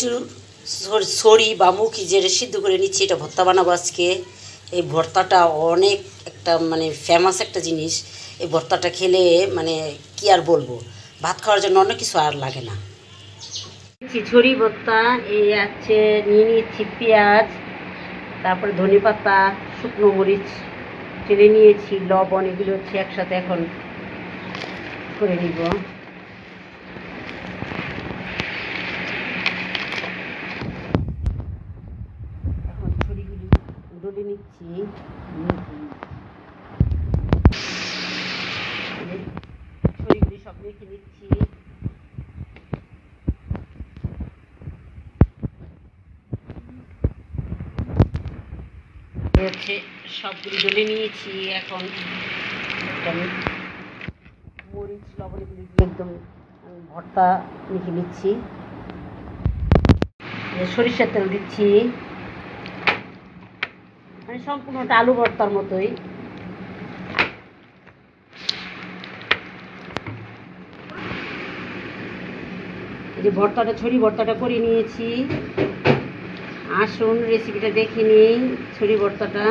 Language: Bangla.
একটু ছড়ি বা মুখি যেটা সিদ্ধ করে নিচ্ছি, এটা ভর্তা বানাবো আজকে। এই ভর্তাটা অনেক একটা মানে ফেমাস একটা জিনিস। এই ভর্তাটা খেলে মানে কি আর বলবো, ভাত খাওয়ার জন্য অন্য কিছু আর লাগে না। ছড়ি ভর্তা এই আছে, নিয়ে নিচ্ছি পেঁয়াজ, তারপরে ধনেপাতা, শুকনো মরিচ চেলে নিয়েছি, লবণ, এগুলো হচ্ছে একসাথে এখন করে নিব। এখন ছড়িগুলি ডলে নিচ্ছি, ছড়িগুলি সব মেখে নিচ্ছি। হচ্ছে সবগুলি ডলে নিয়েছি। এখন মরিচ লবণ এগুলি দিয়ে একদম ভর্তা মেখে নিচ্ছি। সরিষার তেল দিচ্ছি, মানে সম্পূর্ণটা আলু ভর্তার মতোই। এই যে ভর্তাটা, ছড়ি ভর্তাটা করে নিয়েছি। আসুন রেসিপিটা দেখে নিই। ছড়ি ভর্তাটা